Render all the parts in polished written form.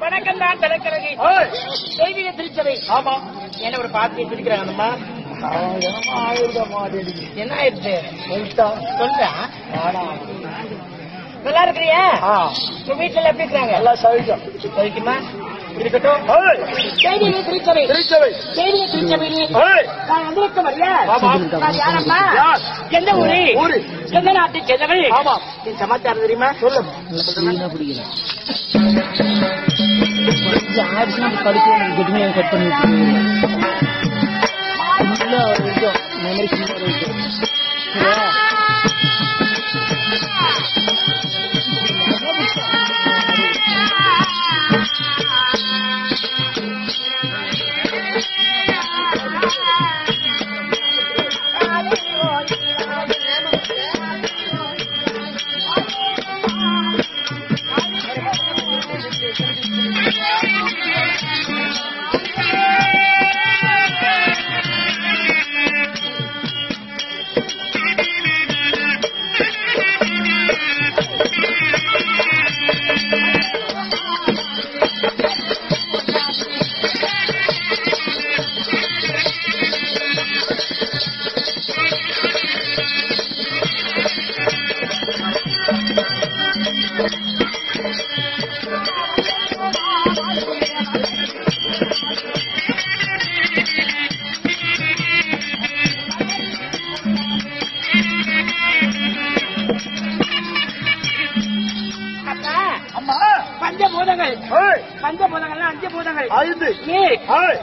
வணக்கம் தான் தலைக்கரகை தெய்வீக திருச்சபை. ஆமா, என்ன ஒரு பாத்தியை பிடிக்கிறாங்கம்மா. என்ன ஆயிடுச்சு சொல்றா? நல்லா இருக்கிறியா? உங்க வீட்டுல எப்படி இருக்கிறாங்க? எல்லாம் சவிக்கும். சவிக்குமா? இருக்கட்டும். தெய்வீக திருச்சபை தெய்வீக திருச்சபையிலே நான் வந்திருக்க வரையா? நான் யாரம்மா? எந்த ஊரு? எந்த நாட்டை சேர்ந்தவள்? ஆமா, நீ சமாச்சாரம் தெரியுமா? சொல்லு. கட் பண்ணி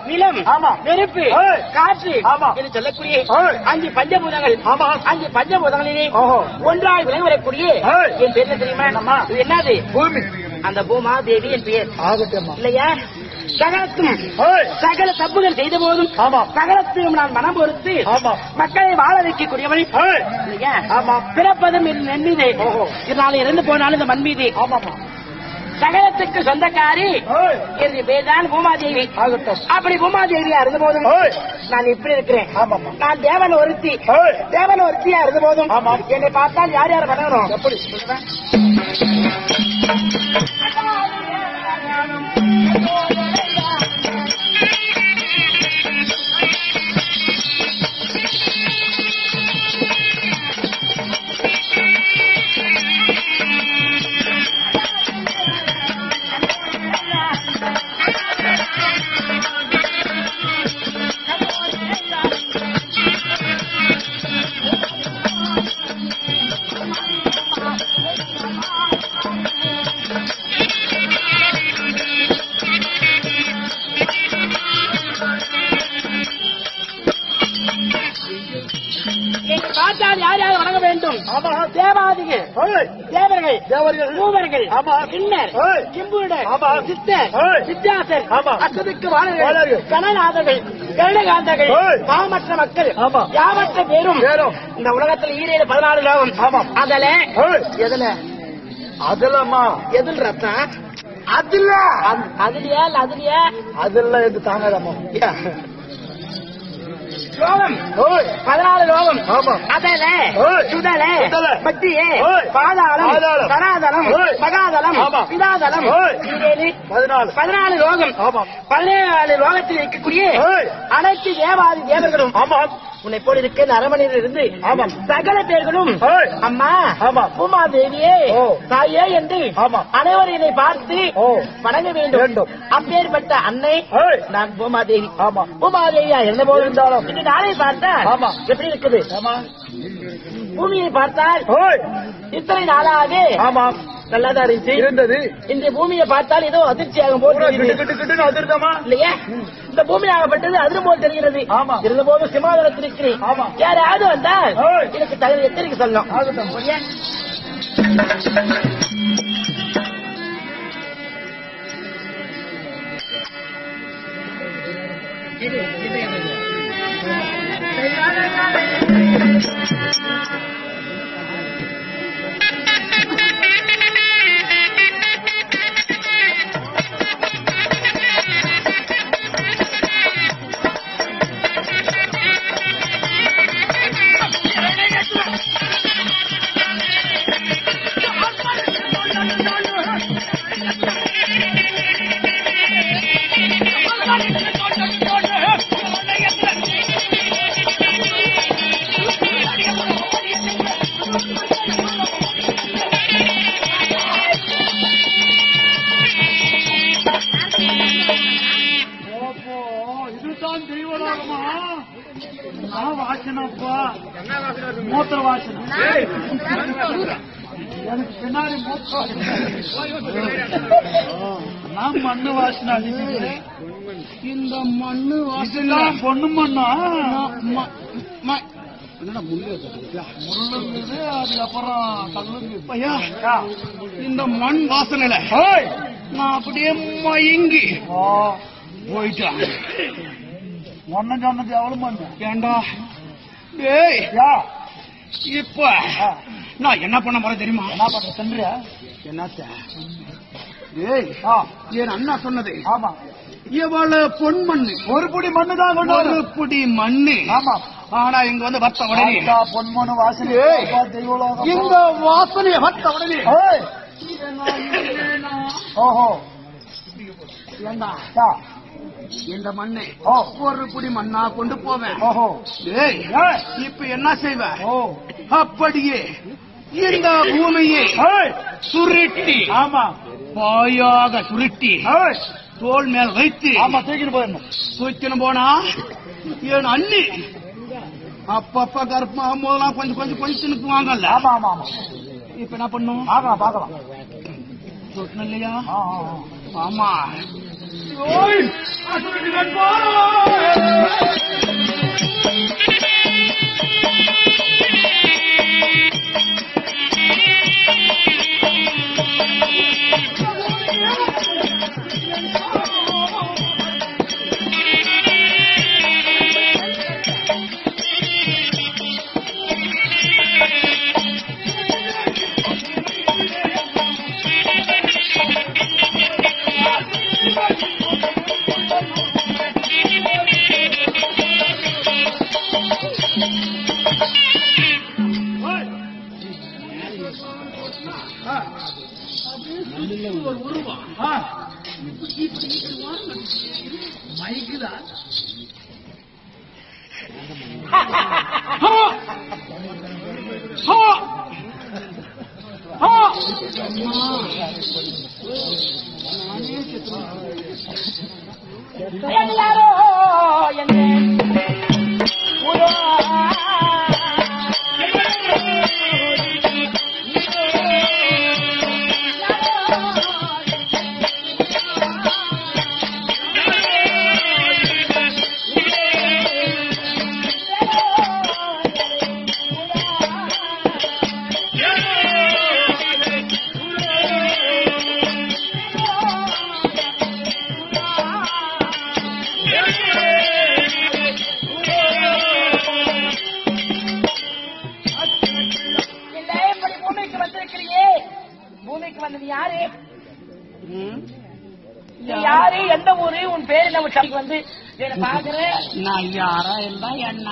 நிலம், நெருப்பு, காற்று என்று சொல்லக்கூடிய 5 பஞ்சபூதங்கள். 5 பஞ்சபூதங்களிலே ஒன்றாய் விளங்கி வரக்கூடிய என் பேர் தெரியுமா? இது என்னது? பூமி. அந்த பூமா தேவி என் பெயர் இல்லையா? சகலத்தும் சகல தப்புகள் செய்த போதும் சகலத்தையும் நான் மனம் பொறுத்து மக்களை வாழ வைக்கக்கூடியவள் இல்லையா? பிறப்பதும் என் மீது, இதனால இறந்து போனாலும் இந்த மண் மீது சகலத்துக்கு சொந்தக்காரி என்று பேர்தான் பூமாதேவி. அப்படி பூமாதேவியா இருந்த போதும் நான் இப்படி இருக்கிறேன். நான் தேவன் ஒருத்தியா இருந்த போதும் என்னை பார்த்தால் யார் யார் வணங்கணும்? எப்படி பார்த்தால் யார் யார் வணங்க வேண்டும்? தேவாதிகள், தேவர்கள், மூவர்கள், கிண்ணர், கிம்புடர், சித்தர், சித்தாசர், அசுதுக்கு வாழர்கள், கணநாதர்கள், கருடகாந்தர்கள், பாவமற்ற மக்கள் யாவற்ற பேரும் இந்த உலகத்தில் 14 லோகம். அதுல எதில் ரத்தம்? அதுல எது தாங்கடாமா? லோகம் 14 லோகம். அதல சுடல பத்தியே பாதாளம் தராதலம் மகாதலம் பிதாதலம் 14 லோகம். 14 லோகத்தில் இருக்கக்கூடிய அனைத்து தேவாதி தேவர்களும் உன்னை போல இருக்க அரமனையில் இருந்து சகல பேர்களும் அம்மா பூமாதேவியே தாயே என்று அனைவரும் என்னை பார்த்து வணங்க வேண்டும். அப்பேற்பட்ட அன்னை நான் பூமாதேவி. பூமாதேவியா இருந்த போது இருந்தாலும் இந்த நாளை பார்த்தா எப்படி இருக்குது? பூமியை பார்த்தால் இத்தனை நாளாக நல்லாதான் இருந்தது. இந்த பூமியை பார்த்தால் ஏதோ அதிர்ச்சியாகும் போது இல்லையா? இந்த பூமி ஆகப்பட்டது அதிரும் போல் தெரிகிறது. இருந்த போது சிமாதனத்தில் இருக்கிறேன். யாராவது வந்தால் எனக்கு தகுதி எத்தனைக்கு சொல்லணும். இதுதான் தெய்வலோகமா? நான் வாசனப்பா, மூத்திர வாசனை. எனக்கு பின்னாடி மூத்த நான் மண்ணு வாசனை அடிக்கிறேன். இந்த மண்ணு வாசனை பொண்ணு மண்ணா? முள்ளுங்குது, அதுக்கப்புறம் கல்லுங்க. ஐயா, இந்த மண் வாசனைல நான் அப்படியே மயங்கி போயிட்டான். ஒன்னு சொன்னது எவ்வளவு மண்? ஏண்டா டேய், இப்ப நான் என்ன பண்ண போறேன் தெரியுமா? என்ன பண்ண சென்றியா? என்னத்த ஏய், என் அண்ணா சொன்னது ஆமா. இவள பொன் மண்ணு, ஒரு புடி மண்ணு தான், ஒரு புடி மண்ணு. ஆமா. ஆனா இங்க வந்து வத்த உடனே பொன்மண்ணு வாசனை. இந்த வாசனைய வத்த உடனே ஓஹோ ஏண்டா இந்த மண்ணை ஒரு புடி மண்ணா கொண்டு போவேன். ஓஹோ ஏய், இப்ப என்ன செய்வேன்? அப்படியே இந்த பூமியை சுருட்டி, ஆமா பாயாக சுருட்டி தோல் மேல் வைத்து தூக்கின்னு போனா என் அண்ணி அப்பப்ப கருப்பாகும் போதெல்லாம் கொஞ்சம் கொஞ்சம் கொஞ்சம் நிற்குவாங்கல்ல. ஆமா ஆமா ஆமா. இப்ப என்ன பண்ணும்? பாக்கலாம் தூக்கணும் இல்லையா? ஆமா. மைக்குதான் யாரோ யாரு, எந்த ஊரு, உன் பேரு நம்ம தம்பி வந்து பாக்குறேன். நான் யாரா இருந்தா என்ன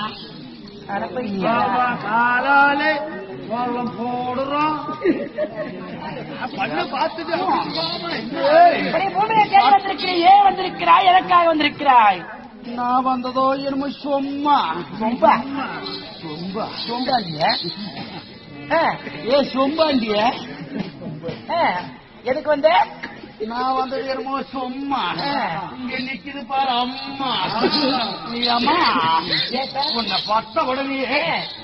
காலாலே போடுறோம் பண்ண பார்த்துட்டு பூமியை கேட்டு வந்திருக்கிறேன். ஏன் வந்திருக்கிறாய்? எதற்காக வந்திருக்கிறாய்? நான் வந்ததோ என்னமோ சொம்மா சொம்பா சொம்பா சொம்பாண்டிய ஏ சொம்பாண்டிய எதுக்கு வந்த? நான் வந்தது என்னமோ சொம்மா. இங்க நிக்குது பாரு அம்மா. நீ அம்மா உன்னை பத்த உடனே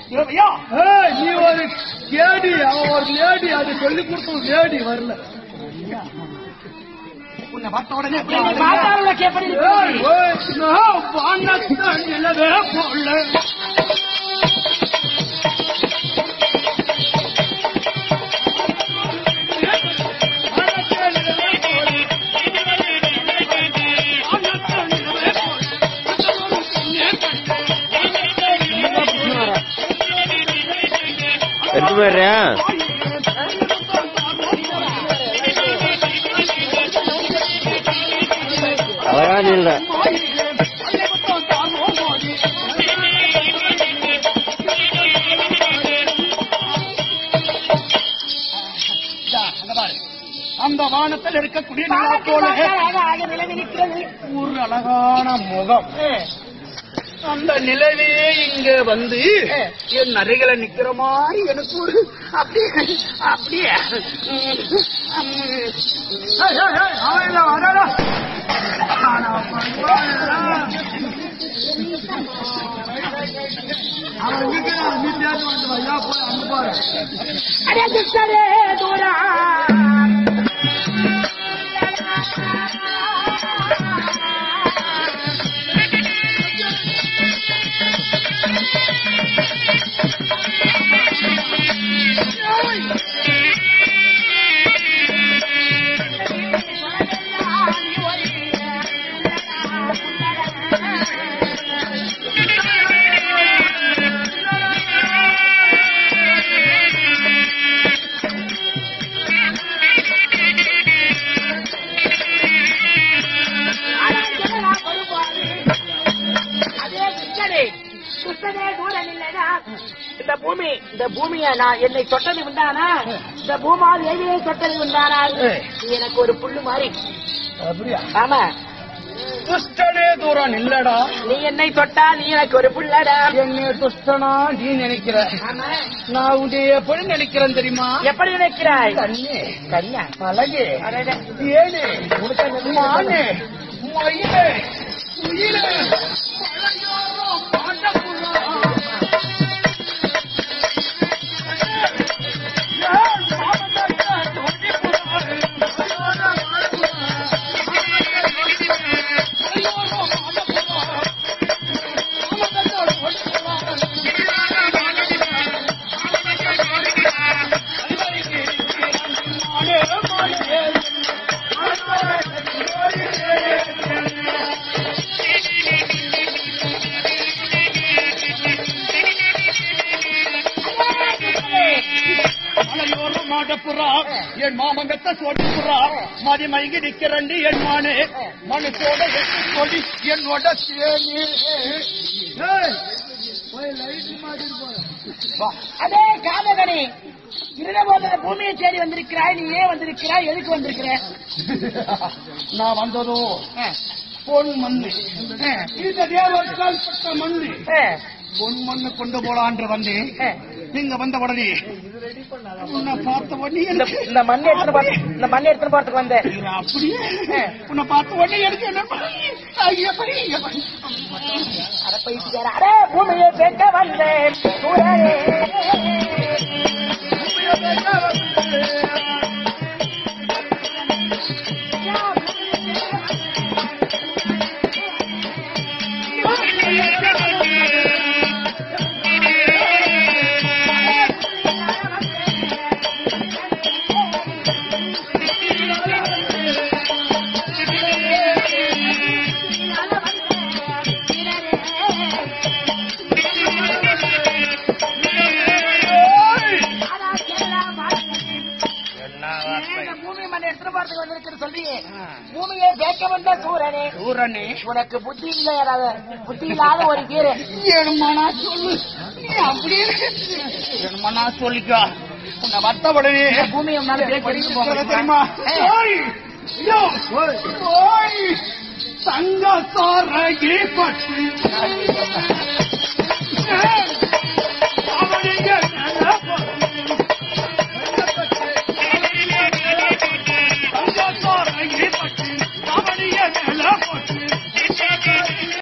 நீ ஒரு கேடி, அவன் ஒரு லேடி, அது சொல்லி கொடுத்த லேடி வரல. உன்னை பத்த உடனே கேப்படி நிலவே போல எடுத்து போயிடுறேன். அழகான இல்லை அந்த வானத்தில் இருக்கக்கூடிய ஒரு அழகான முகம். அந்த நிலவே இங்க வந்து என் அருகில நிக்கிற மாதிரி எனக்கு ஒரு அப்படியே அவன் நீ தேடி வந்து ஐயா போய் அங்க பாரு. அடே துஷ்டனே தூரா இந்த பூமியை நான் என்னை தொட்டது உண்டானா இந்த பூமால் எதிரே தொட்டது உண்டானால் எனக்கு ஒரு புல்லு மாதிரி. அப்படியா? ஆமா. துஷ்டனே தூரம் இல்லடா. நீ என்னை தொட்டா நீ எனக்கு ஒரு புள்ளடா. என்னை துஷ்டனா நீ நினைக்கிற. நான் உடைய எப்படி நினைக்கிறேன் தெரியுமா? எப்படி நினைக்கிறாய்? கண்ணே, கன்யா, அழகே, ஏழு, மானே, மயிலே, உயிலே, பழையோரோ பாண்டபுரா. என் மாமங்கத்தை சொல்லுறா மதி மயங்கி நிக்கிறண்டி என் மானே மனுஷோட சொல்லி என்னோட அதே காதகனி இருந்தபோது பூமியை தேடி வந்திருக்கிறாய். நீ ஏன் வந்திருக்கிறாய்? எதுக்கு வந்திருக்கிற? நான் வந்ததோ பொன் மண்ணு. இந்த தேவக்கால் பட்ட மண்ணு பொன் மண்ணு கொண்டு போலான்று வந்தேன். நீங்க வந்த உடனே உன்னை பார்த்த உடனே இந்த மண்ணை எடுத்துட்டு போறதுக்கு வந்தேன். அப்படியே உன்னை பார்த்த உடனே எனக்கு என்ன அரை பூமியை கேட்க வந்தேன். பூமியை கேட்க வந்த சூரனே, சூரனே உனக்கு புத்தி இல்ல, புத்தி இல்லாத ஒரு கீரை. ஏழுமானா சொல்லு. அப்படியே ஏழுமானா சொல்லிக்கா. உன்னை வந்த உடனே பூமியை உன்னால தெரியுமா? தங்கத்தாரகி பட்டு அவனிய மேல போட்டு